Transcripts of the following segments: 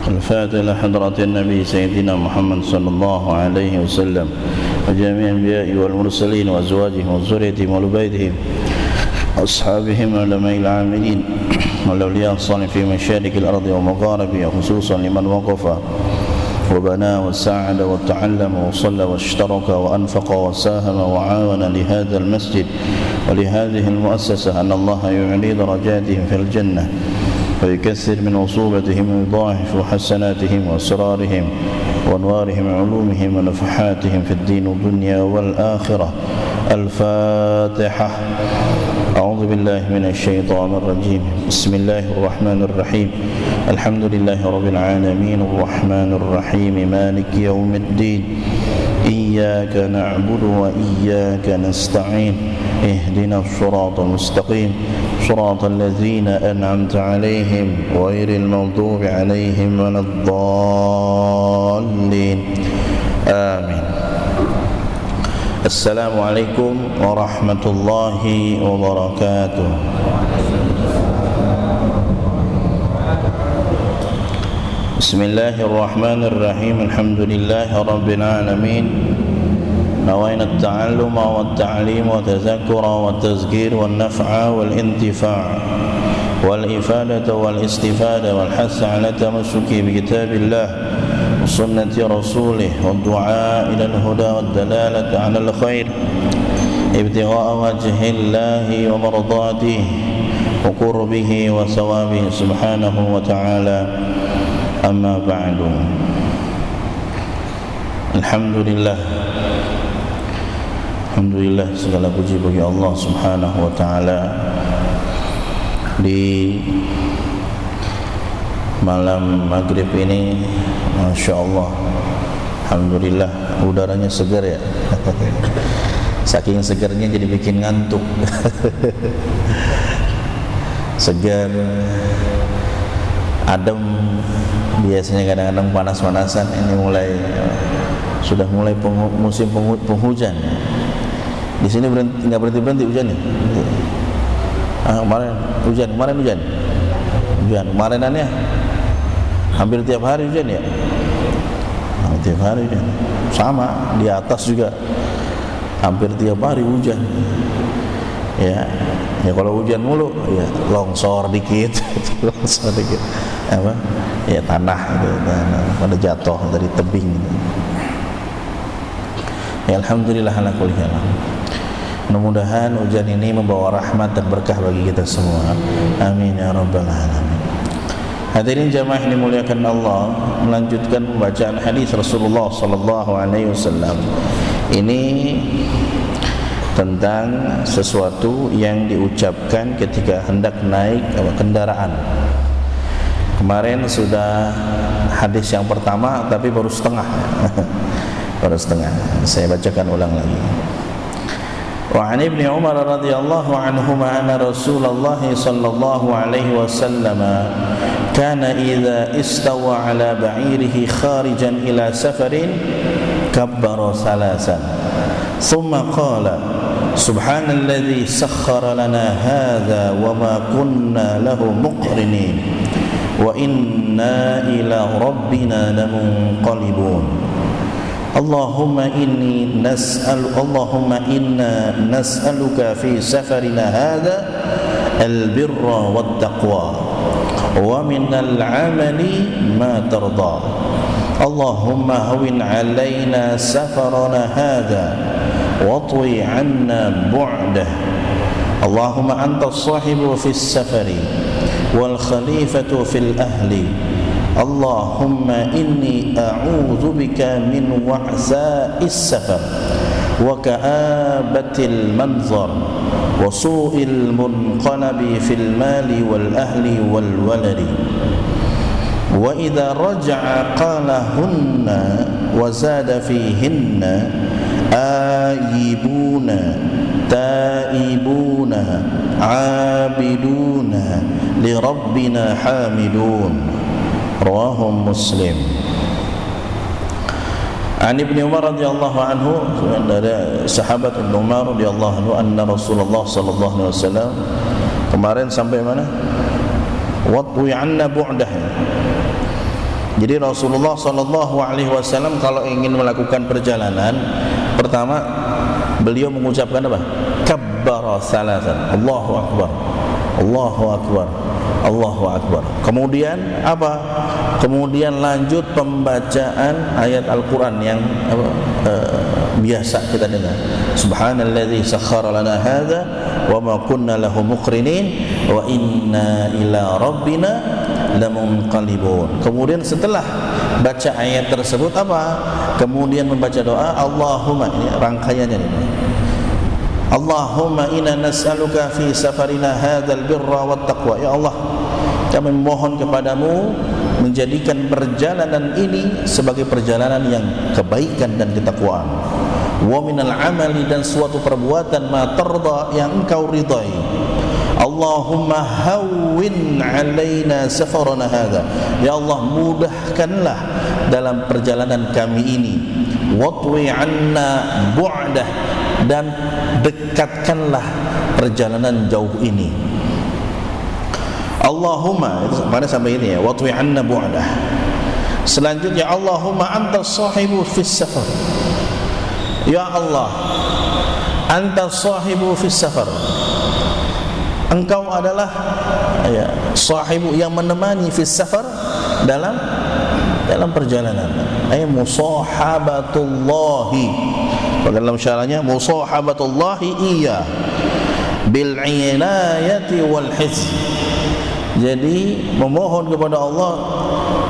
الفاتحة إلى حضرة النبي سيدنا محمد صلى الله عليه وسلم وجميع الأنبياء والمرسلين وأزواجهم وذريتهم وآل بيتهم وأصحابهم والعلماء العاملين والأولياء الصالحين في مشارق الأرض ومغاربها خصوصا لمن وقف وبنى وساعد وتعلم وصلى واشترك وأنفق وساهم وعاون لهذا المسجد ولهذه المؤسسة أن الله يعلي درجاتهم في الجنة ويكثر من عصوبتهم ويضاعف حسناتهم وأسرارهم وأنوارهم علومهم ونفحاتهم في الدين والدنيا والآخرة. الفاتحة. أعوذ بالله من الشيطان الرجيم. بسم الله الرحمن الرحيم. الحمد لله رب العالمين الرحمن الرحيم مالك يوم الدين إياك نعبد وإياك نستعين اهدنا الصراط المستقيم صراط الذين أنعمت عليهم غير المغضوب عليهم ولا الضالين آمين. السلام عليكم ورحمة الله وبركاته. بسم الله الرحمن الرحيم. الحمد لله رب العالمين. نوينا التعلم والتعليم والتذكر والتذكير والنفع والانتفاع والإفادة والاستفادة والحث على التمسك بكتاب الله وسنة رسوله والدعاء إلى الهدى والدلالة على الخير ابتغاء وجه الله ومرضاته وقربه وثوابه سبحانه وتعالى. أما بعد. Alhamdulillah, segala puji bagi Allah Subhanahu wa taala. Di malam maghrib ini Masya Allah, alhamdulillah udaranya segar ya. Saking segarnya jadi bikin ngantuk. Segar, adem. Biasanya kadang-kadang panas-panasan, ini sudah mulai musim penghujan. Di sini nggak berhenti hujannya. Kemarin hujan, kemarinannya hampir tiap hari hujan ya. Tiap hari hujan. Sama di atas juga hampir tiap hari hujan. Ya kalau hujan mulu ya longsor dikit, apa? Ya tanah gitu, pada jatuh dari tebing. Ya alhamdulillah ala kulli hal. Mudah-mudahan hujan ini membawa rahmat dan berkah bagi kita semua. Amin ya rabbal alamin. Hadirin jamaah yang dimuliakan Allah, melanjutkan pembacaan hadis Rasulullah sallallahu alaihi wasallam. Ini tentang sesuatu yang diucapkan ketika hendak naik kendaraan. Kemarin sudah hadis yang pertama tapi baru setengah. Baru setengah. Saya bacakan ulang lagi. Wa an Ibnu Umar radhiyallahu anhuma anna Rasulullah sallallahu alaihi wasallam kana idza istawa ala ba'irihi kharijan ila safarin kabbara salasan thumma qala subhanalladzi sakhkhara lana hadza wa ma kunna lahu muqrinin wa inna ila rabbina lamunqalibun. Allahumma inna nas'aluka fi safarina hadha al-birra wat-taqwa wa min al-'amali ma tarda. Allahumma hawwin 'alaina safarana hadha wa atwi 'anna bu'dah. Allahumma anta as-sahibu fi as-safari wal khalifatu fil ahli. Allahumma inni a'udzu bika min wa'sa'is safar wa ka'abatil manzar wa su'il munqalabi fil mali wal ahli wal waladi. Wa idza raja'a qala hunna wa zada fihinna ayibuna taibuna abiduna li rabbina hamidun. Rawahu Muslim. An Ibnu Umar radhiyallahu anhu, dari sahabat Ibnu Umar radhiyallahu anhu, anna Rasulullah sallallahu alaihi wasallam, kemarin sampai mana? Watwi anna bu'dah. Jadi Rasulullah SAW kalau ingin melakukan perjalanan, pertama beliau mengucapkan apa? Kabbara salasan, Allahu Akbar, Allahu Akbar, Allahu Akbar. Kemudian apa? Kemudian lanjut pembacaan ayat Al-Quran yang biasa kita dengar. Subhanalladzi sakhkhara lana hadza wa ma kunna lahu muqrinin wa inna ila rabbina lamunqalibun. Kemudian setelah baca ayat tersebut apa? Kemudian membaca doa Allahumma, ini rangkaiannya ini. Allahumma inna nas'aluka fi safarina hadzal birra wat taqwa. Ya Allah, kami memohon kepadamu menjadikan perjalanan ini sebagai perjalanan yang kebaikan dan ketakwaan. Wa minal amali, dan suatu perbuatan ma tarda, yang engkau ridai. Allahumma hawwin alaina safarana hadza. Ya Allah, mudahkanlah dalam perjalanan kami ini. Watwi anna bu'dah, dan dekatkanlah perjalanan jauh ini. Allahumma, itu mana sampai ini ya, watwi anna bu'dah. Selanjutnya Allahumma anta sahibu fis safar. Ya Allah, anta sahibu fis safar. Engkau adalah ya, sahibu yang menemani fis safar, dalam perjalanan. Ay musahabatullahi. Dalam syarahnya musahabatullahi iya bil inayati wal hizb. Jadi memohon kepada Allah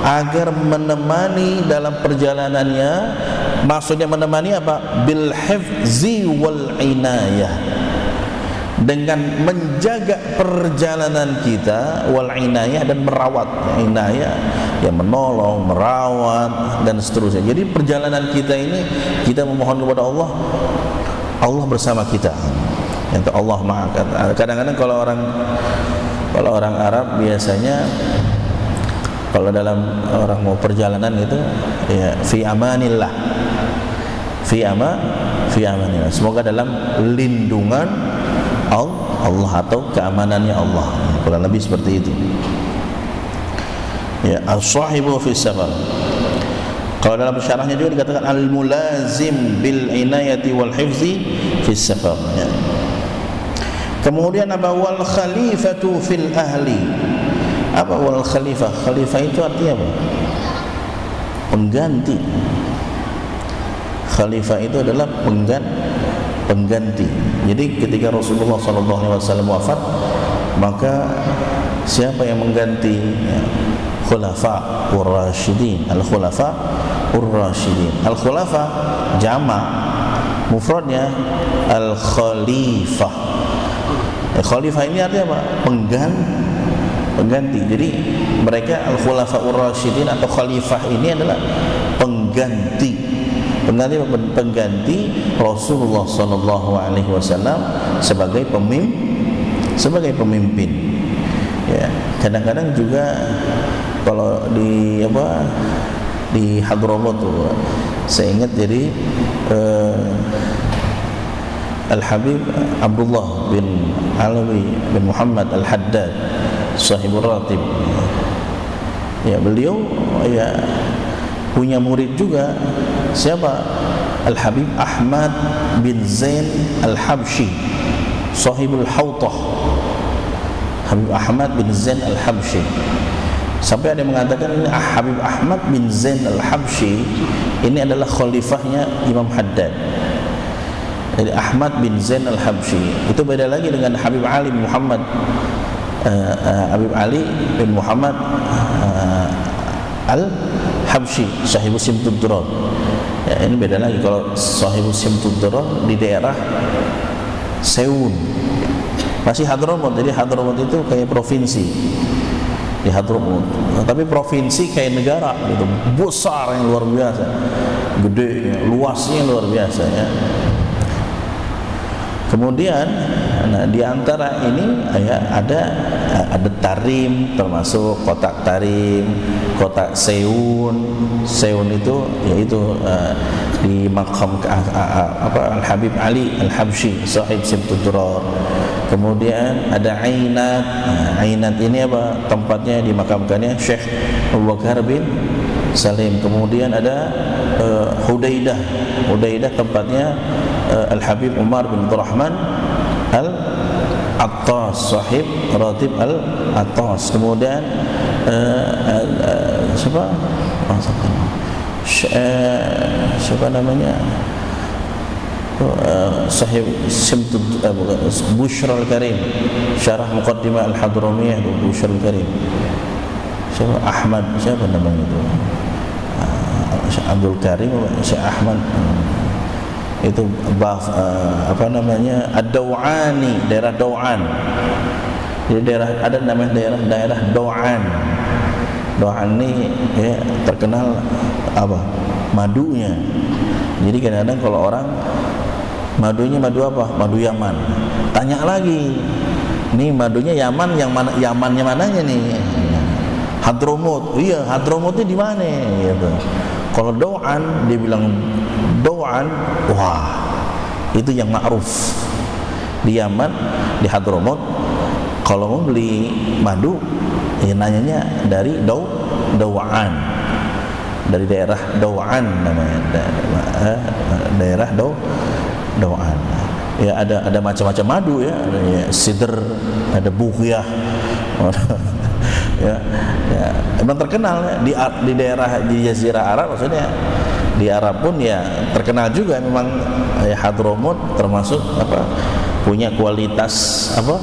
agar menemani dalam perjalanannya. Maksudnya menemani apa? Bil hifzi wal inayah, dengan menjaga perjalanan kita, wal inayah, dan merawat. Inayah yang menolong, merawat, dan seterusnya. Jadi perjalanan kita ini, kita memohon kepada Allah, Allah bersama kita. Yang Allah maafkan. Kadang-kadang kalau orang Arab biasanya kalau dalam orang mau perjalanan itu ya fi amanillah, fi amanillah, semoga dalam lindungan Allah atau keamanannya Allah, kurang lebih seperti itu ya. As-sahibu fi safar. Kalau dalam syarahnya juga dikatakan al-mulazim bil inayati wal hifzi fi safar ya. Kemudian apa? Wal khalifatu fil ahli. Apa wal khalifah? Khalifah itu artinya apa? Pengganti. Khalifah itu adalah pengganti. Jadi ketika Rasulullah SAW wafat, maka siapa yang mengganti? Ya, khulafa ur-rasyidin. Al-khulafa ur-rasyidin. Al-khulafa jama', mufradnya al-khalifah. Khalifah ini artinya apa? Pengganti. Jadi mereka al-khulafa ur-rasyidin atau khalifah ini adalah pengganti Rasulullah SAW sebagai pemimpin. Ya, kadang-kadang juga kalau di Hadramaut tuh, saya ingat jadi Al-Habib Abdullah bin Alawi bin Muhammad Al-Haddad Sahibul Ratib. Ya, beliau ya punya murid juga. Siapa? Al-Habib Ahmad bin Zain Al-Habshi Sahibul Hawtah. Habib Ahmad bin Zain Al-Habshi. Sampai ada yang mengatakan ini Habib Ahmad bin Zain Al-Habshi ini adalah khalifahnya Imam Haddad. Jadi Ahmad bin Zain Al-Habshi itu beda lagi dengan Habib Ali bin Muhammad Habib Ali bin Muhammad Al-Habshi Sahibu Simtud Durar. Ya, ini beda lagi. Kalau Sahibu Simtud Durar di daerah Seun, masih Hadramaut. Jadi Hadramaut itu kayak provinsi di Hadramaut, tapi provinsi kayak negara gitu, besar yang luar biasa, gede, luasnya luar biasa ya. Kemudian di antara ini ya, ada Tarim, termasuk kotak Tarim, kotak Seun. Seun itu yaitu di makam Al-Habib Ali Al-Habshi Sahib Simtud Durar. Kemudian ada Ainat. Ainat ini apa? Tempatnya dimakamkannya Syekh Abu Bakar bin Salim. Kemudian ada Hudaidah. Hudaidah tempatnya Al-Habib Umar bin Abdurrahman Al-Attas, sahib Ratib Al-Attas. Kemudian siapa namanya, sahib Simtud Bushra Al-Karim, syarah Muqaddimah Al-Hadramiyah Bushra Al-Karim. Siapa Ahmad, siapa namanya itu, Abdul Karim, Syekh Ahmad itu apa namanya, Ad-Daw'ani, daerah Daw'an. Jadi daerah, ada namanya daerah Daw'an. Daw'an ini ya, terkenal apa? Madunya. Jadi kadang-kadang kalau orang madunya madu apa? Madu Yaman. Tanya lagi, nih madunya Yaman, yang mana, Yamannya mananya nih? Hadramut. Iya, Hadramutnya di mana gitu. Kalau Daw'an, dia bilang Daw'an, wah, itu yang ma'ruf di Yaman, di Hadramut. Kalau mau beli madu, ya nanyanya dari Daw'an, dari daerah Daw'an namanya, daerah Daw'an. Ya ada macam-macam madu ya, ada ya, sidr, ada buqyah. ya, emang terkenal ya, di daerah di Jazirah Arab, maksudnya di Arab pun ya terkenal juga memang ya, Hadramut termasuk apa, punya kualitas apa,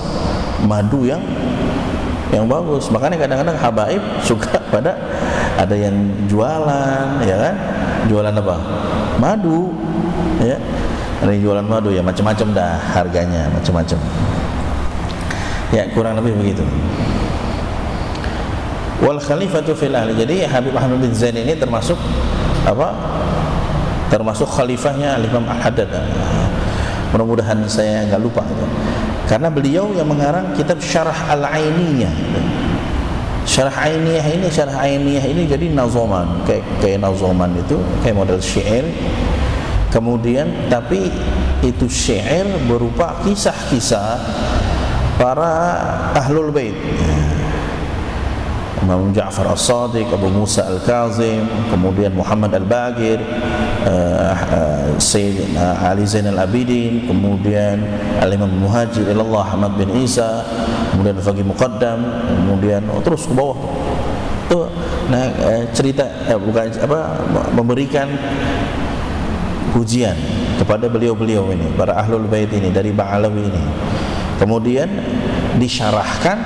madu yang bagus. Makanya kadang-kadang habaib suka pada ada yang jualan, ya kan, jualan apa, madu ya, ada yang jualan madu ya, macam-macam dah harganya, macam-macam ya, kurang lebih begitu. Wal khalifatu fil ahli. Jadi Habib Ahmad bin Zain ini termasuk apa? Termasuk khalifahnya Imam Al-Haddad. Mudah-mudahan saya enggak lupa itu. Karena beliau yang mengarang kitab Syarah Al-Ainiyah. Syarah Ainiyah ini jadi nazoman, kayak nazoman itu kayak model syair. Kemudian tapi itu syair berupa kisah-kisah para ahlul bait. Imam Ja'far As-Sadiq, Abu Musa Al-Kazim, kemudian Muhammad Al-Baqir, Sayyid Ali Zain Al-Abidin, kemudian Al-Imam Muhajir Ilallah Ahmad bin Isa, kemudian Al-Faqih Muqaddam, kemudian terus ke bawah tuh. Nah, cerita bukan apa, memberikan pujian kepada beliau-beliau ini, para ahlul bait ini dari Ba'alawi ini. Kemudian disyarahkan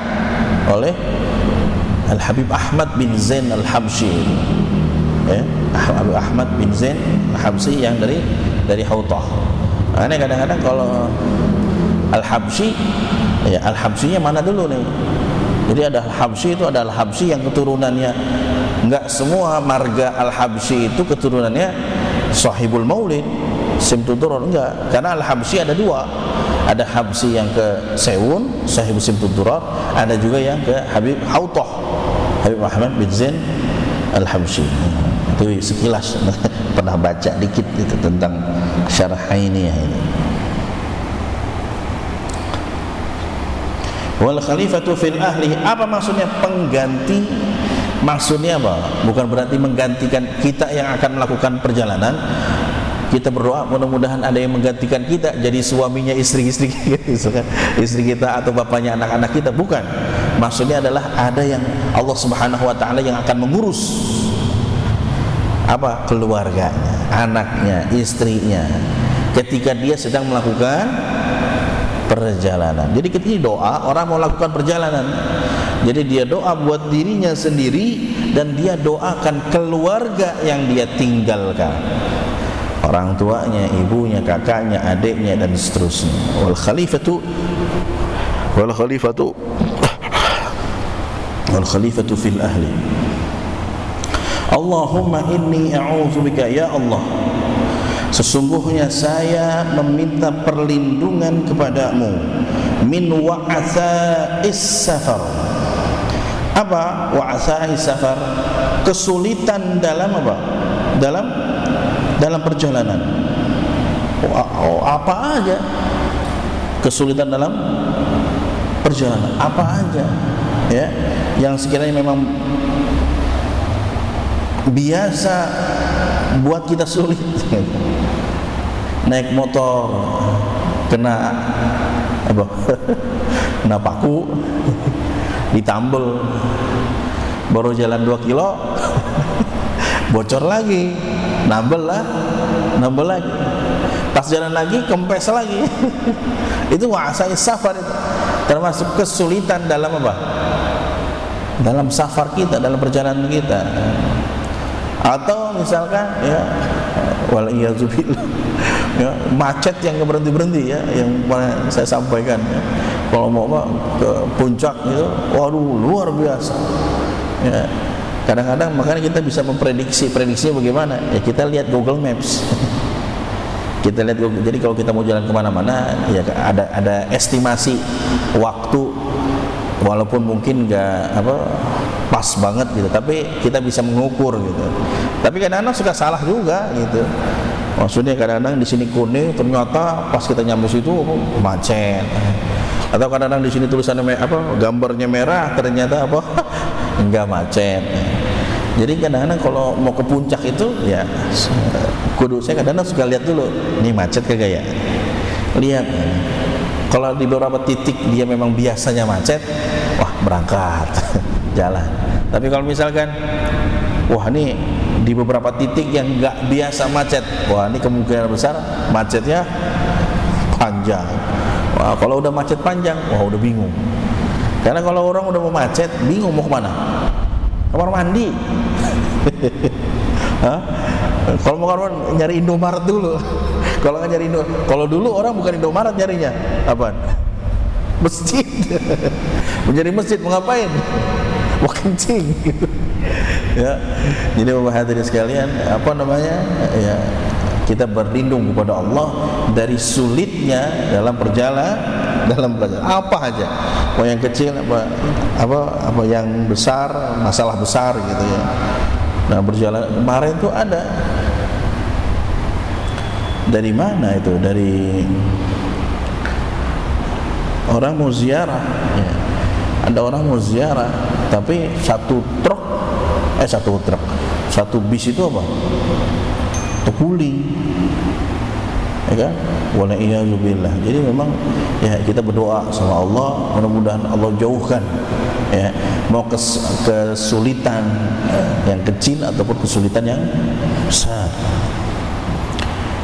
oleh Al-Habib Ahmad bin Zain Al-Habsyi, ya, Habib Ahmad bin Zain Al-Habsyi yang dari Hautah. Nah, ini kadang-kadang kalau Al-Habsyi, ya Al-Habsyinya mana dulu nih? Jadi ada Al-Habsyi, itu ada Al-Habsyi yang keturunannya, enggak semua marga Al-Habsyi itu keturunannya Sahibul Maulid, Simtudurar, enggak. Karena Al-Habsyi ada dua. Ada Habsyi yang ke Sewun, Sahib Simtudurar, ada juga yang ke Habib Hautah, Habib Ahmad bin Zain Al-Habsyi. Itu sekilas pernah baca dikit itu tentang Syarah Ainiyah ini. Wal khalifatu fil ahli, apa maksudnya pengganti? Maksudnya apa? Bukan berarti menggantikan kita yang akan melakukan perjalanan. Kita berdoa mudah-mudahan ada yang menggantikan kita jadi suaminya istri-istri kita, istri kita atau bapaknya anak-anak kita, bukan. Maksudnya adalah ada yang Allah Subhanahu wa taala yang akan mengurus apa? Keluarganya, anaknya, istrinya ketika dia sedang melakukan perjalanan. Jadi ketika doa, orang mau lakukan perjalanan, jadi dia doa buat dirinya sendiri dan dia doakan keluarga yang dia tinggalkan, orang tuanya, ibunya, kakaknya, adiknya dan seterusnya. Wal khalifatu fil ahli. Allahumma inni a'udzubika, ya Allah, sesungguhnya saya meminta perlindungan kepadamu min wa'atha'is safar. Apa wa'atha'is safar? Kesulitan dalam apa? Dalam perjalanan. Apa aja kesulitan dalam perjalanan, apa aja ya, yang sekiranya memang biasa buat kita sulit. Naik motor kena apa? Kena paku, ditambel, baru jalan 2 kilo bocor lagi, nambel lagi, pas jalan lagi kempes lagi. Itu wa'asai safar, itu termasuk kesulitan dalam apa? Dalam safar kita, dalam perjalanan kita. Atau misalkan ya waliyadzubillah, ya, macet yang nggak berhenti ya, yang saya sampaikan ya. Kalau mau ke puncak itu, waduh luar biasa ya. Kadang-kadang makanya kita bisa prediksinya bagaimana ya, kita lihat Google Maps. Kita lihat Google, jadi kalau kita mau jalan kemana-mana ya ada estimasi waktu, walaupun mungkin nggak pas banget gitu, tapi kita bisa mengukur gitu. Tapi kadang-kadang suka salah juga gitu. Maksudnya kadang-kadang di sini kuning, ternyata pas kita nyampe situ macet. Atau kadang-kadang di sini tulisannya gambarnya merah, ternyata enggak macet. Jadi kadang-kadang kalau mau ke puncak itu ya kudu saya kadang-kadang suka lihat dulu, ini macet kagak ya. Lihat. Kalau di beberapa titik dia memang biasanya macet, wah berangkat jalan. Tapi kalau misalkan wah ini di beberapa titik yang nggak biasa macet, wah ini kemungkinan besar macetnya panjang. Wah kalau udah macet panjang, wah udah bingung. Karena kalau orang udah mau macet, bingung mau kemana? Kamar mandi. Kalau mau kamar nyari Indomaret dulu. Kalau nggak nyari kalau dulu orang bukan Indomaret nyarinya, apaan? Masjid. Menjadi masjid mau ngapain? Mau kencing. Ya. Jadi Bapak hadirin sekalian, ya, kita berlindung kepada Allah dari sulitnya dalam perjalanan apa aja, mau yang kecil apa yang besar, masalah besar gitu ya. Nah berjalan kemarin itu ada dari mana itu, dari orang mau ziarah ya. Ada orang mau ziarah tapi satu bis itu apa? Terguling, ya kan? Walaiyazubillah. Jadi memang ya kita berdoa sama Allah, mudah-mudahan Allah jauhkan ya, mau kesulitan yang kecil ataupun kesulitan yang besar.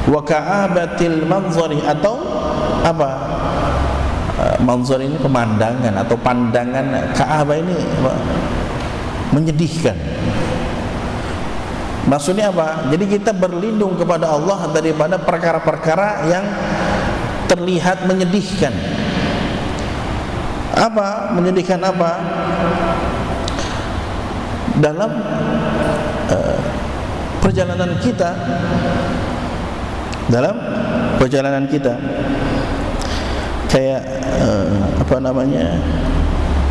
Wa ka'abatil manzari, atau apa? Manzar ini pemandangan atau pandangan. Ka'abah ini menyedihkan. Maksudnya apa? Jadi kita berlindung kepada Allah daripada perkara-perkara yang terlihat menyedihkan. Apa? Menyedihkan apa? Dalam perjalanan kita. Dalam perjalanan kita. Kayak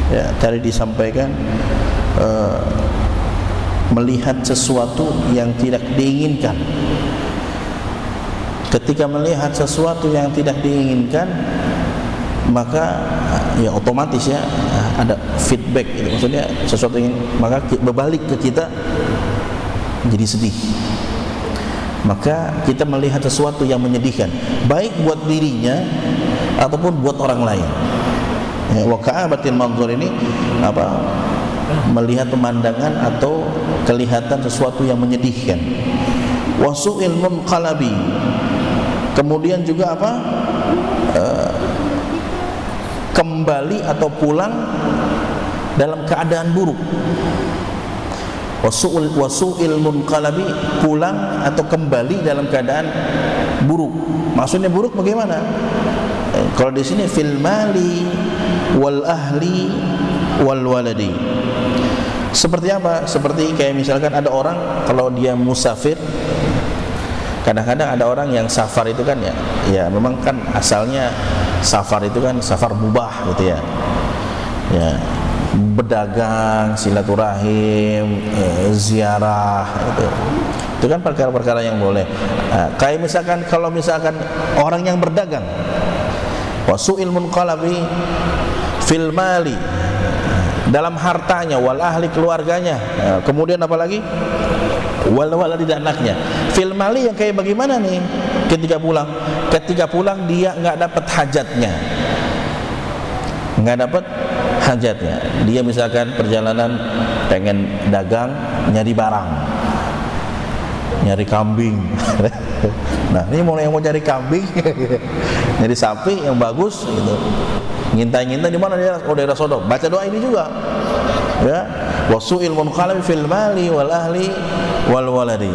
ya tadi disampaikan, melihat sesuatu yang tidak diinginkan. Ketika melihat sesuatu yang tidak diinginkan, maka ya otomatis ya ada feedback gitu. Maksudnya sesuatu yang maka berbalik ke kita jadi sedih. Maka kita melihat sesuatu yang menyedihkan, baik buat dirinya ataupun buat orang lain. Wa ka'abatil manzur ini melihat pemandangan atau kelihatan sesuatu yang menyedihkan. Wa su'il munqalabi, kemudian juga kembali atau pulang dalam keadaan buruk. Wa su'il munqalabi, pulang atau kembali dalam keadaan buruk. Maksudnya buruk bagaimana? Kalau di sini fil mali wal ahli wal waladi. Seperti apa? Seperti kayak misalkan ada orang kalau dia musafir, kadang-kadang ada orang yang safar itu kan ya memang kan asalnya safar itu kan safar mubah gitu ya. Ya, berdagang, silaturahim, ziarah itu kan perkara-perkara yang boleh. Kayak misalkan kalau misalkan orang yang berdagang, wasu'il munqalabi fil mali, dalam hartanya, wal ahli, keluarganya, kemudian apa lagi? Wal-waladi dan anaknya. Fil mali yang kayak bagaimana nih ketika pulang? Ketika pulang dia nggak dapat hajatnya. Nggak dapat hajatnya. Dia misalkan perjalanan pengen dagang, nyari barang, nyari kambing. Nah ini mau yang mau nyari kambing, nyari sapi yang bagus gitu. Ngintai-ngintai di mana dia? Oh daerah Sodom. Baca doa ini juga. Ya, wasu'il munqalabi fil mali wal ahli wal waladi.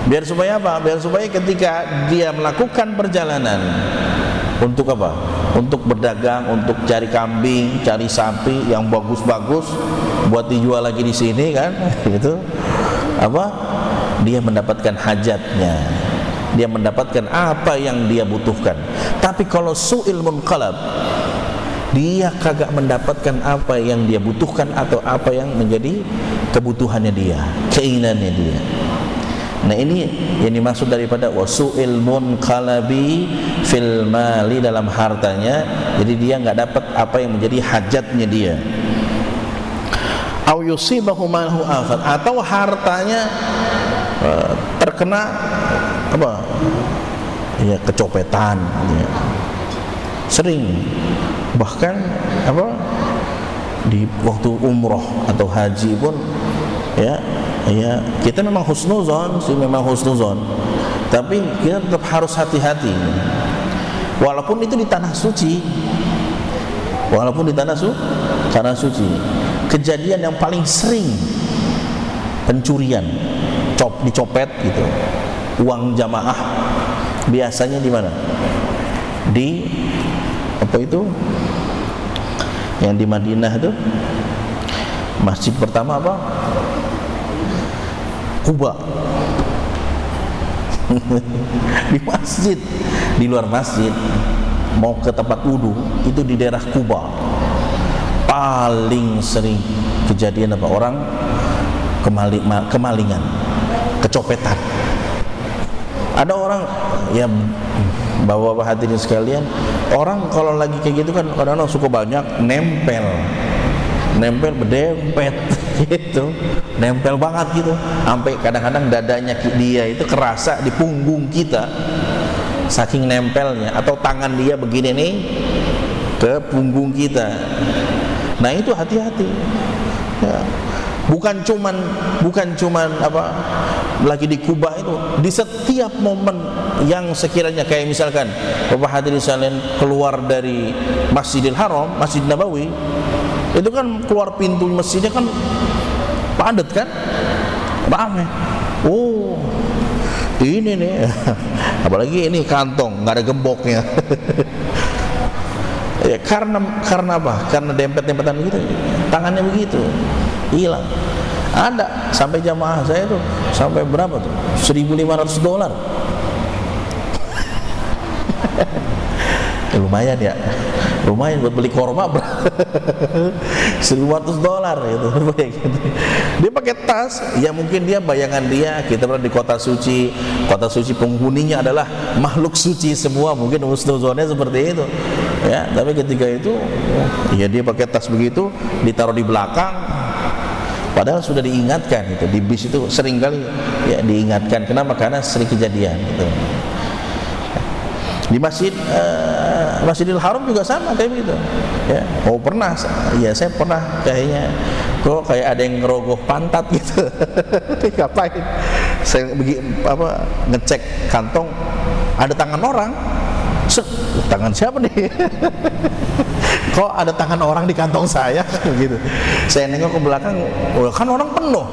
Biar supaya apa? Biar supaya ketika dia melakukan perjalanan untuk apa? Untuk berdagang, untuk cari kambing, cari sapi yang bagus-bagus buat dijual lagi di sini kan, gitu. Apa? Dia mendapatkan hajatnya. Dia mendapatkan apa yang dia butuhkan. Tapi kalau su'il munqalab, dia kagak mendapatkan apa yang dia butuhkan atau apa yang menjadi kebutuhannya dia, keinginannya dia. Nah ini yang dimaksud daripada wasu'il munqalabi fil mali, dalam hartanya. Jadi dia nggak dapat apa yang menjadi hajatnya dia. Au yusibahu malahu afat, atau hartanya terkena apa? Ya kecopetan. Ya. Sering. Bahkan apa, di waktu umroh atau haji pun ya kita memang husnuzon sih, memang husnuzon, tapi kita tetap harus hati-hati walaupun itu di tanah suci, walaupun di tanah suci. Kejadian yang paling sering pencurian, dicopet gitu uang jamaah, biasanya di mana? Di apa itu yang di Madinah itu masjid pertama apa? Kuba. Di masjid, di luar masjid mau ke tempat wudu itu di daerah Kuba. Paling sering kejadian apa? Orang kemalingan, kecopetan. Ada orang ya, bapak-bapak hadirin sekalian, orang kalau lagi kayak gitu kan kadang-kadang suka banyak nempel berdempet gitu, nempel banget gitu, sampai kadang-kadang dadanya dia itu kerasa di punggung kita saking nempelnya, atau tangan dia begini nih ke punggung kita. Nah itu hati-hati ya. Bukan cuman apa lagi di Kuba itu, di setiap momen yang sekiranya kayak misalkan Bapak hadirin sekalian keluar dari Masjidil Haram, Masjid Nabawi, itu kan keluar pintu masjidnya kan padat kan, ramai. Oh ini nih, apalagi ini kantong nggak ada gemboknya. Ya, karena apa? Karena dempet-dempetan begitu, tangannya begitu hilang. Ada sampai jamaah saya tuh sampai berapa tuh? $1.500. Lumayan ya, lumayan buat beli korma. $1.500 gitu. Dia pakai tas, ya mungkin dia bayangan dia kita berada di kota suci penghuninya adalah makhluk suci semua, mungkin husnuzonnya seperti itu ya. Tapi ketika itu ya dia pakai tas begitu, ditaruh di belakang, padahal sudah diingatkan itu di bis itu sering kali ya diingatkan. Kenapa? Karena sering kejadian gitu. Di Masjidil Haram juga sama kayak gitu ya. Oh pernah ya, saya pernah kayaknya kok kayak ada yang ngerogoh pantat gitu. Ngapain saya ngecek kantong, ada tangan orang. Tangan siapa nih? Kok ada tangan orang di kantong saya gitu. Saya nengok ke belakang, kan orang penuh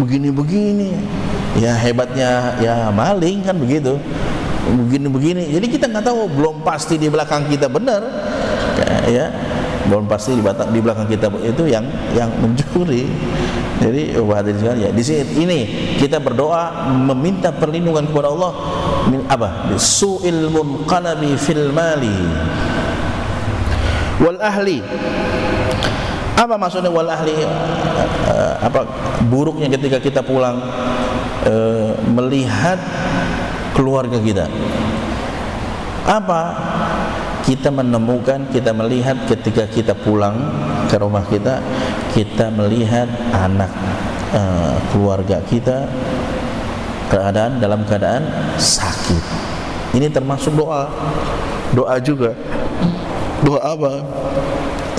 begini ya. Hebatnya ya maling kan begitu, begini. Jadi kita nggak tahu, belum pasti di belakang kita benar ya, belum pasti di belakang kita itu yang mencuri. Jadi hadirin sekalian ya, di sini ini kita berdoa meminta perlindungan kepada Allah min apa? Su'il munqalabi fil mali wal ahli. Apa maksudnya wal ahli? Apa buruknya ketika kita pulang melihat keluarga kita? Apa? Kita melihat ketika kita pulang ke rumah kita melihat anak, keluarga kita dalam keadaan sakit. Ini termasuk doa juga. Doa apa?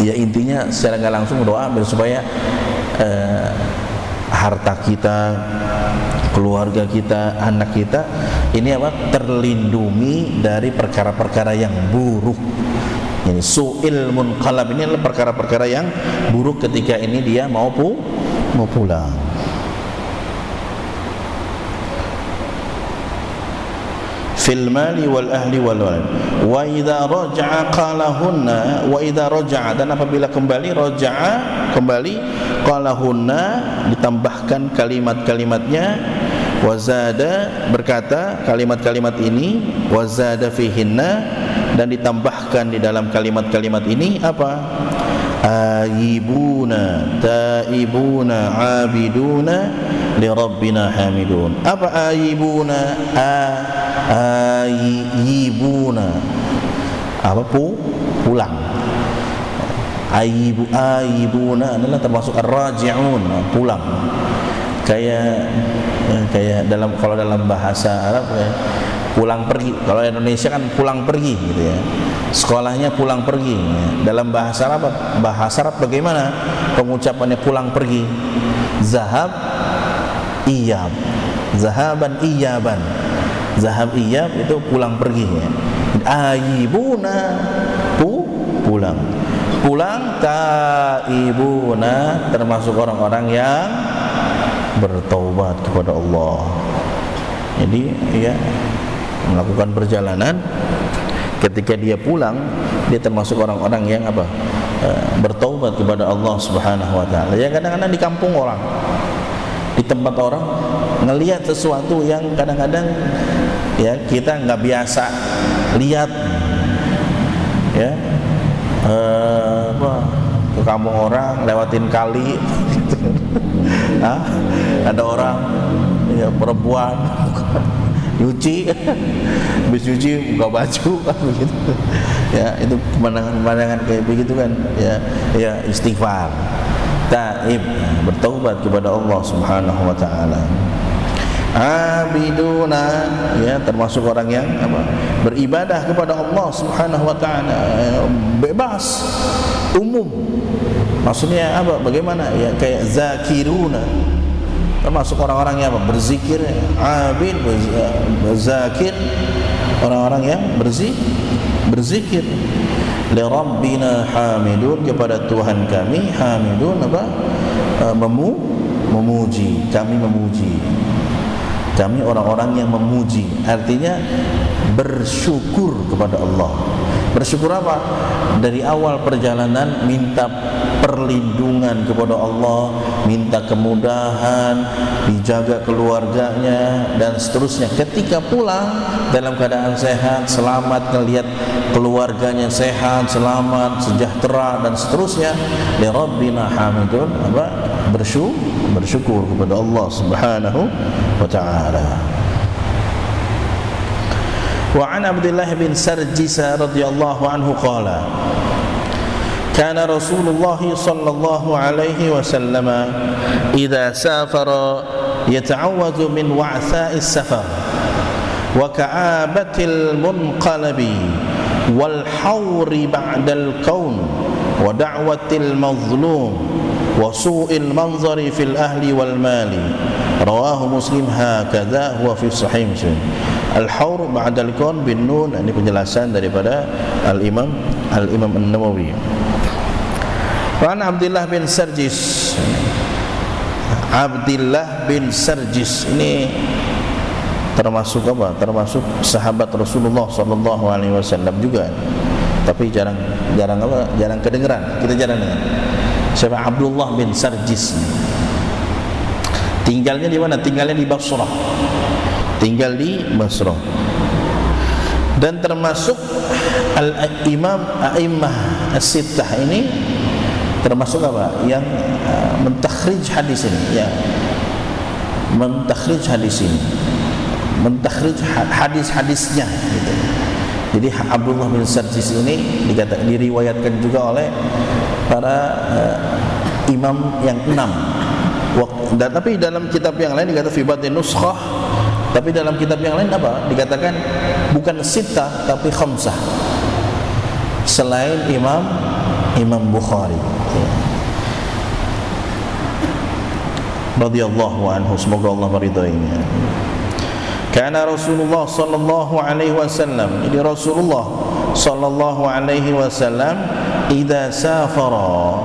Ya intinya secara nggak langsung doa supaya harta kita, keluarga kita, anak kita ini apa? Terlindungi dari perkara-perkara yang buruk. Ini su'il munqalab, ini adalah perkara-perkara yang buruk ketika ini dia mau pulang. Fil mali wal ahli wal walad. Wa idza raja'a qalahunna, wa idza raja'a, dan apabila kembali, qalahunna, ditambahkan kalimat-kalimatnya, wa zada, berkata kalimat-kalimat ini, wa zada fihinna, dan ditambahkan di dalam kalimat-kalimat ini apa? Aibuna, taibuna, abiduna, li rabbina hamidun. Apa aibuna? Aibuna, apa? Pulang. Aibuna adalah termasuk ar-raji'un, pulang. Kayak kalau dalam bahasa Arab ya, pulang pergi. Kalau Indonesia kan pulang pergi gitu ya. Sekolahnya pulang pergi ya. Dalam bahasa Arab bagaimana pengucapannya pulang pergi? Zahab iyab, zahaban iyaban. Zahab iyab itu pulang pergi ya. Aibuna, pulang. Taibuna, termasuk orang-orang yang bertaubat kepada Allah. Jadi ya, melakukan perjalanan, ketika dia pulang dia termasuk orang-orang yang apa? Bertaubat kepada Allah Subhanahu wa taala. Ya kadang-kadang di kampung orang, di tempat orang ngelihat sesuatu yang kadang-kadang ya kita nggak biasa lihat ya, ke kampung orang lewatin kali ada orang ya, perempuan nyuci habis nyuci buka baju begitu ya, itu pemandangan kayak begitu kan ya istighfar, taib, bertaubat kepada Allah Subhanahu wa taala. Abiduna, ya termasuk orang yang apa? Beribadah kepada Allah Subhanahu wa taala, bebas, umum. Maksudnya apa? Bagaimana? Ya kayak zakiruna, termasuk orang-orang yang apa? Berzikir, abid, zakir, orang-orang yang berzikir. Li rabbina hamidun, kepada Tuhan kami, hamidun apa? Memuji, kami memuji. Kami orang-orang yang memuji, artinya bersyukur kepada Allah. Bersyukur apa? Dari awal perjalanan minta perlindungan kepada Allah, minta kemudahan, dijaga keluarganya dan seterusnya. Ketika pulang dalam keadaan sehat, selamat, melihat keluarganya sehat, selamat, sejahtera dan seterusnya. Li rabbina hamidun, apa? Bersyukur kepada Allah Subhanahu wa ta'ala. Wa an Abdullah bin Sarjis radhiyallahu anhu qala kana Rasulullah sallallahu alaihi wasallam idza safara yata'awwadhu min wa'tha'is safar wa ka'abatil munqalabi wal hawri ba'dal kaun wa da'watil mazlum wa su'il manzari fil ahli wal mali. Rawahu Muslim hakadha huwa fi sahih Muslim. Al-hawr ba'dal kaun bin nun, ini penjelasan daripada Al-Imam An-Nawawi. Wa an Abdullah bin Sarjis. Abdullah bin Sarjis ini termasuk apa? Termasuk sahabat Rasulullah sallallahu alaihi wasallam juga. Tapi jarang kedengeran. Kita jarang dengar. Siapa Abdullah bin Sarjis? Tinggalnya di mana? Tinggalnya di Basrah. Tinggal di Basrah. Dan termasuk al-imam a'immah as-sittah ini termasuk apa? Yang mentakhrij hadis ini, ya. Mentakhrij hadis ini. Mentakhrij hadis-hadisnya gitu. Jadi Abdullah bin Sarjis ini diriwayatkan juga oleh para imam yang 6. Tapi dalam kitab yang lain dikatakan fi batin nuskhah, tapi dalam kitab yang lain apa? Dikatakan bukan sittah tapi khamsah. Selain Imam Bukhari. Radhiyallahu anhu, semoga Allah meridainya. Karena Rasulullah sallallahu alaihi wasallam, jadi Rasulullah sallallahu alaihi wasallam idza safara,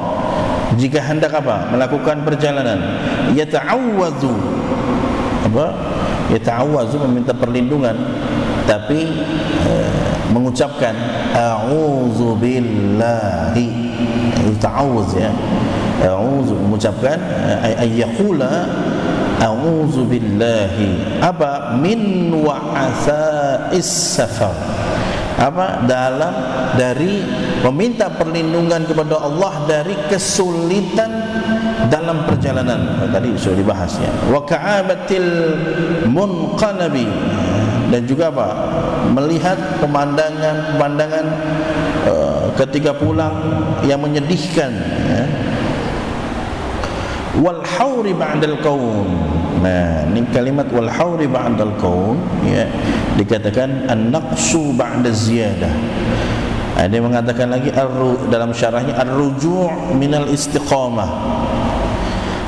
jika hendak apa? Melakukan perjalanan, yata'awwadzu, apa? Yata'awwadzu, meminta perlindungan, tapi mengucapkan a'udzu billahi, ta'awudz ya, a'udzu, mengucapkan ayyaqula a'udzu billahi apa min wa'asa'is safar, apa dari meminta perlindungan kepada Allah dari kesulitan dalam perjalanan. Tadi sudah dibahas ya. Wa ka'abatil munqalabi, dan juga apa? Melihat pemandangan ketika pulang yang menyedihkan ya. Wal hauri ba'dal qaum. Nah, ini kalimat wal hauri ba'dal qaum ya, dikatakan an-naqsu ba'da ziyadah. Ada yang mengatakan lagi dalam syarahnya ar-ruju' minal istiqamah.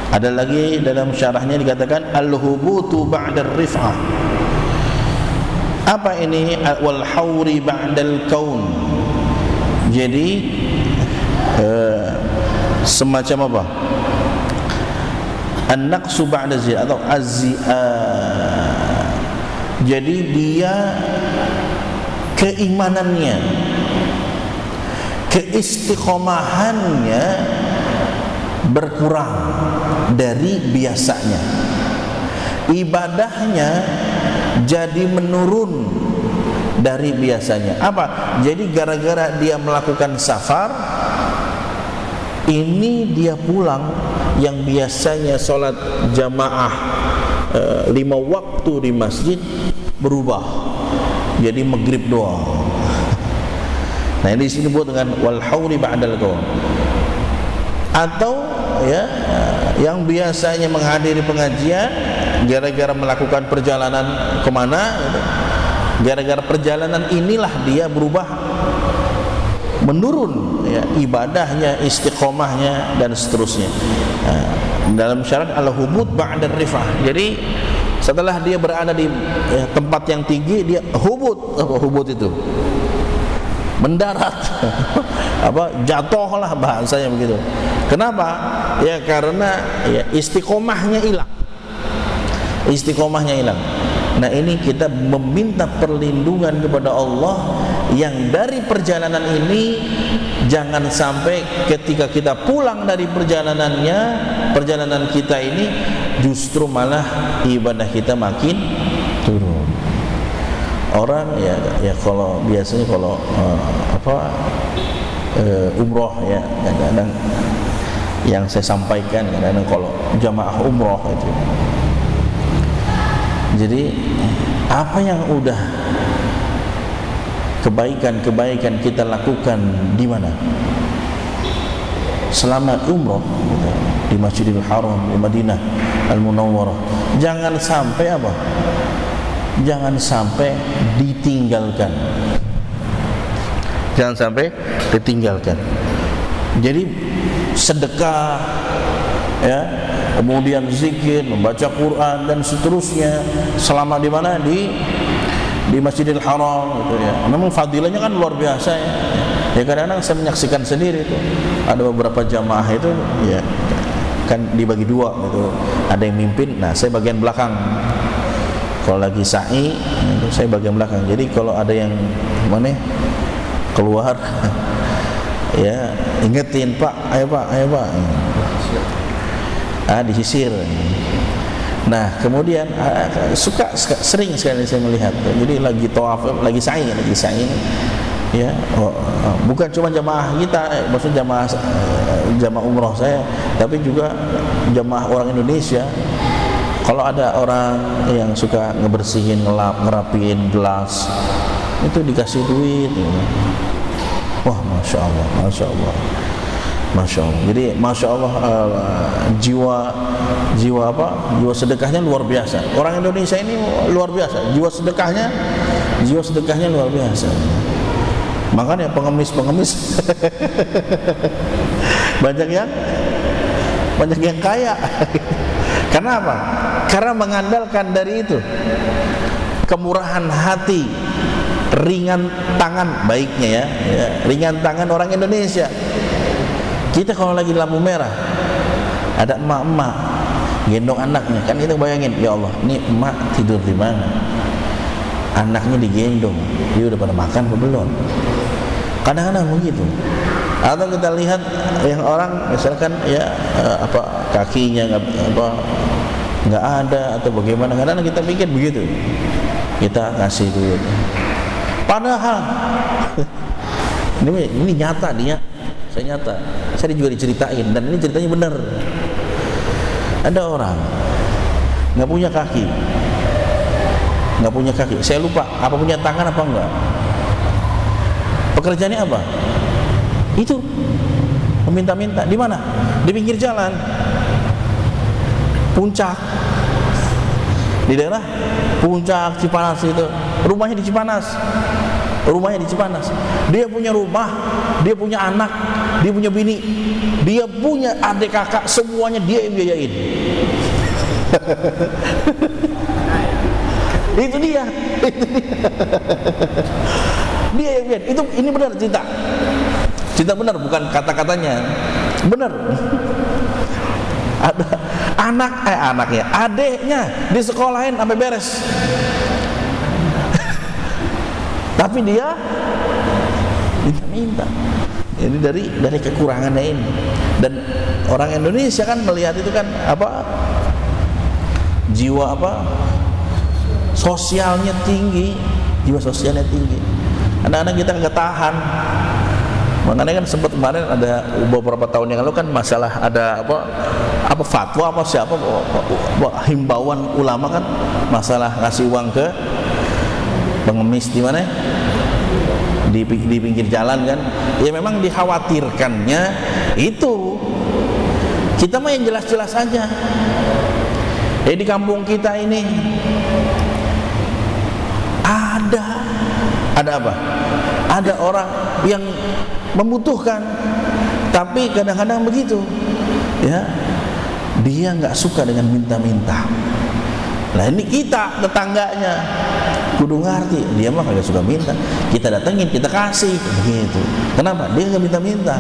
Ada lagi dalam syarahnya dikatakan al-hubutu ba'da rif'ah. Apa ini wal hauri ba'dal qaum? Jadi semacam apa? An-naqsu ba'da ziyadah atau jadi dia keimanannya, keistiqomahannya berkurang dari biasanya, ibadahnya jadi menurun dari biasanya. Apa? Jadi gara-gara dia melakukan safar, ini dia pulang yang biasanya sholat jamaah 5 waktu di masjid berubah jadi maghrib doang. Nah, ini disebut dengan wal hauri ba'dal qaum. Atau ya, yang biasanya menghadiri pengajian gara-gara melakukan perjalanan kemana gitu, gara-gara perjalanan inilah dia berubah menurun ya, ibadahnya, istiqomahnya dan seterusnya. Dalam syarat al-hubut ba'da rifah. Jadi setelah dia berada di tempat yang tinggi, dia hubut. Apa hubut itu? Mendarat. Apa? Jatuhlah bahasanya begitu. Kenapa? Ya karena ya istiqomahnya hilang. Istiqomahnya hilang. Nah, ini kita meminta perlindungan kepada Allah yang dari perjalanan ini jangan sampai ketika kita pulang dari perjalanan kita ini justru malah ibadah kita makin turun. Orang ya kalau biasanya kalau umroh ya, kadang-kadang yang saya sampaikan kadang-kadang kalau jamaah umroh itu, jadi apa yang udah kebaikan-kebaikan kita lakukan di mana? Selama umroh di Masjidil Haram di Madinah Al-Munawwarah, jangan sampai apa? Jangan sampai ditinggalkan. Jangan sampai ditinggalkan. Jadi sedekah ya, kemudian zikir, membaca Quran dan seterusnya selama di mana? Di Masjidil Haram gitu ya. Memang fadilahnya kan luar biasa ya. Ya kadang-kadang saya menyaksikan sendiri itu. Ada beberapa jamaah itu ya kan dibagi dua gitu. Ada yang mimpin, nah saya bagian belakang. Kalau lagi sa'i, itu saya bagian belakang. Jadi kalau ada yang mana keluar ya ingetin, Pak, ayo Pak. Disisir. Nah, kemudian sering sekali saya melihat. Jadi lagi tawaf, lagi sa'i ya. Bukan cuma jamaah kita, maksudnya jamaah umroh saya, tapi juga jamaah orang Indonesia. Kalau ada orang yang suka ngebersihin, ngerapiin gelas, itu dikasih duit. Wah, masya Allah. Masya Allah. Jadi Masya Allah, jiwa sedekahnya luar biasa. Orang Indonesia ini luar biasa. Jiwa sedekahnya luar biasa. Makanya pengemis banyak yang kaya. Karena apa? Karena mengandalkan dari itu kemurahan hati, ringan tangan, baiknya ya, ringan tangan orang Indonesia. Kita kalau lagi lampu merah, ada emak-emak gendong anaknya, kan kita bayangin, ya Allah, ini emak tidur di mana? Anaknya digendong, dia udah pada makan apa belum? Kadang-kadang begitu. Atau kita lihat yang orang misalkan ya kakinya nggak ada atau bagaimana, kadang kita pikir begitu, kita kasih duit. Padahal ini nyata dia, saya juga diceritain, dan ini ceritanya benar. Ada orang nggak punya kaki, saya lupa apa punya tangan apa enggak. Pekerjaannya apa? Itu meminta-minta. Di mana? Di pinggir jalan, Puncak, di daerah Puncak Cipanas itu. Rumahnya di Cipanas. Dia punya rumah, dia punya anak, dia punya bini, dia punya adik kakak, semuanya dia yang biayain. Itu dia. Dia yang biayain. Ini benar cerita benar, bukan kata-katanya, benar. Ada anaknya, adeknya disekolahin sampai beres. Tapi dia minta. Ini dari kekurangannya ini. Dan orang Indonesia kan melihat itu kan jiwa sosialnya tinggi, Anak-anak kita nggak tahan. Makanya kan sempat kemarin ada beberapa tahun yang lalu kan masalah ada fatwa himbauan ulama kan masalah ngasih uang ke pengemis di mana? Di pinggir jalan kan. Ya memang dikhawatirkannya itu. Kita mah yang jelas-jelas aja. Di kampung kita ini ada apa? Ada orang yang membutuhkan, tapi kadang-kadang begitu, ya, dia nggak suka dengan minta-minta. Nah ini kita tetangganya kudu ngerti, dia mah kagak suka minta, kita datengin, kita kasih, begitu. Kenapa? Dia nggak minta-minta.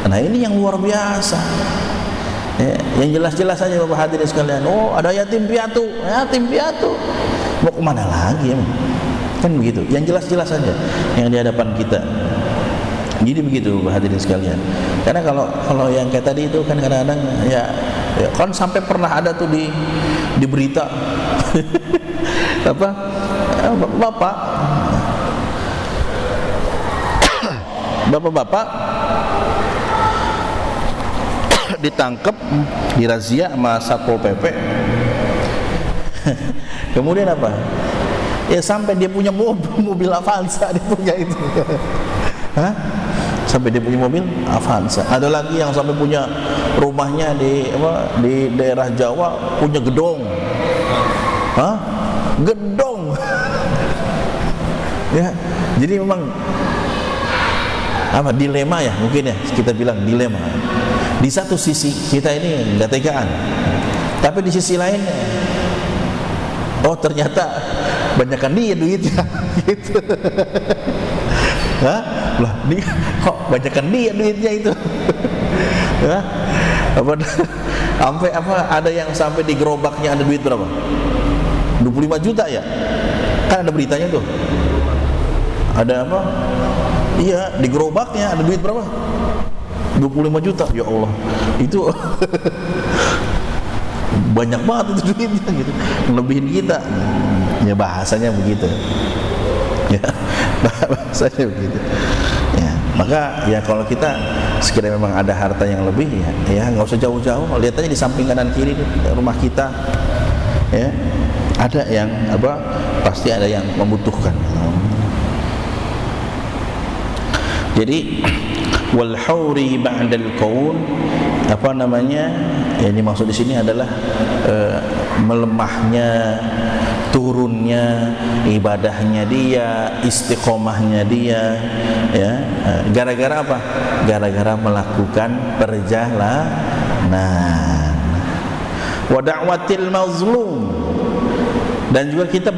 Nah ini yang luar biasa. Ya, yang jelas-jelas aja Bapak hadirin sekalian. Oh ada yatim piatu, mau kemana lagi emang? Kan begitu, yang jelas-jelas saja yang di hadapan kita. Jadi begitu hadirin sekalian. Karena kalau yang kayak tadi itu kan kadang-kadang ya kan sampai pernah ada tuh di berita bapak ditangkap, dirazia sama Satpol PP. Kemudian apa? Ya sampai dia punya mobil Avanza, dia punya itu. Sampai dia punya mobil Avanza. Ada lagi yang sampai punya rumahnya di daerah Jawa, punya gedong. Gedong. Ya, jadi memang dilema ya, mungkin ya kita bilang dilema. Di satu sisi kita ini nggak tegaan, tapi di sisi lain, oh ternyata banyakkan dia duitnya, gitu. Lah, kok banyakkan dia duitnya itu. Sampai ada yang sampai di gerobaknya ada duit berapa? 25 juta ya? Kan ada beritanya tuh. Ada apa? Iya, di gerobaknya ada duit berapa? 25 juta. Ya Allah. Itu banyak banget itu duitnya gitu. Ngelebihin kita. Ya bahasanya begitu. Ya, bahasanya begitu. Ya, maka ya kalau kita sekiranya memang ada harta yang lebih ya nggak usah jauh-jauh, lihat aja di samping kanan kiri rumah kita, ya ada yang pasti ada yang membutuhkan. Jadi wal hauri ba'dal qaun, apa namanya, ini maksud di sini adalah melemahnya, turunnya ibadahnya dia, istiqomahnya dia, ya, gara-gara apa? Gara-gara melakukan perjalanan. Wa da'watil mazlum, dan juga kita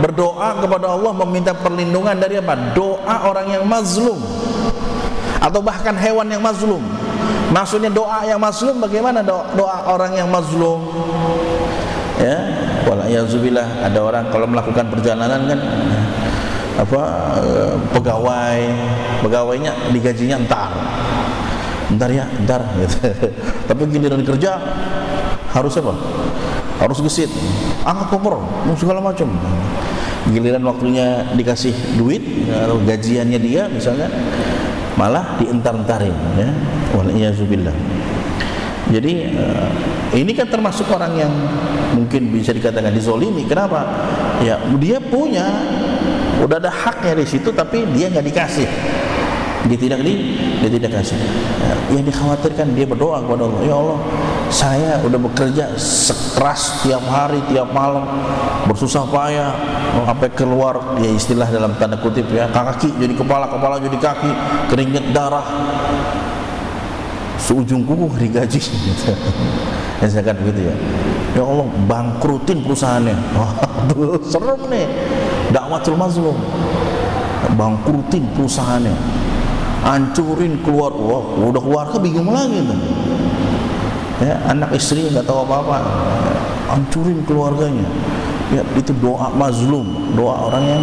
berdoa kepada Allah meminta perlindungan dari apa? Doa orang yang mazlum atau bahkan hewan yang mazlum. Maksudnya doa yang mazlum bagaimana? Doa orang yang mazlum, ya, wala'iyazubillah. Ada orang kalau melakukan perjalanan kan pegawainya digajinya entar gitu. Tapi giliran kerja harus apa? Harus gesit, angkat koper, segala macam. Giliran waktunya dikasih duit atau gajiannya dia misalnya, malah dientar-entarin, ya. Waliyazubillah. Jadi ini kan termasuk orang yang mungkin bisa dikatakan dizolimi. Kenapa? Ya, dia punya, udah ada haknya di situ, tapi dia nggak dikasih. Dia tidak kasih. Yang dikhawatirkan dia berdoa kepada Allah, ya Allah, saya udah bekerja sekeras tiap hari, tiap malam, bersusah payah, sampai keluar, ya istilah dalam tanda kutip, ya, kaki jadi kepala, kepala jadi kaki, keringet darah, seujung kuku digaji. Ya, saya kan begitu, ya. Ya Allah, bangkrutin perusahaannya. Waduh, serem nih. Dakwatul mazlum, bangkrutin perusahaannya, hancurin keluar, wah, udah keluarga bingung lagi tuh. Ya, anak istri nggak tahu apa-apa, hancurin keluarganya. Ya, itu doa mazlum, doa orang yang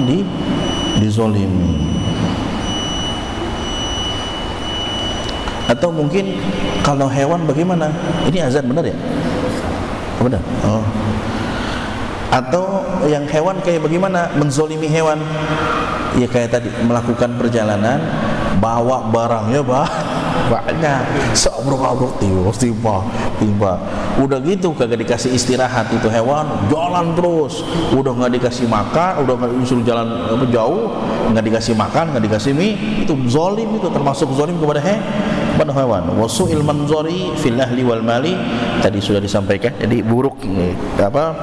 dizolimi. Atau mungkin kalau hewan bagaimana? Ini azan benar ya? Benar. Oh. Atau yang hewan kayak bagaimana? Menzolimi hewan? Ya kayak tadi, melakukan perjalanan, bawa barangnya banyak, seobrok-obrok timpa. Udah gitu kagak dikasih istirahat, itu hewan jalan terus, udah nggak dikasih makan, udah nggak disuruh jalan jauh, nggak dikasih makan, nggak dikasih mie, itu zolim, itu termasuk zolim kepada hewan. Wasu'il manzori fil ahli wal mali, tadi sudah disampaikan. Jadi buruk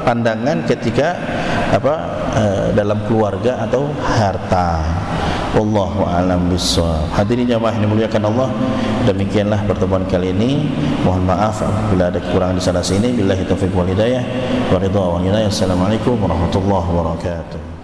pandangan ketika dalam keluarga atau harta. Wallahu a'lam bissawab. Hadirin jamaah yang dimuliakan Allah, demikianlah pertemuan kali ini. Mohon maaf bila ada kekurangan di sana sini. Billahi taufiq wal hidayah wa ridha wa hidayah. Assalamualaikum warahmatullahi wabarakatuh.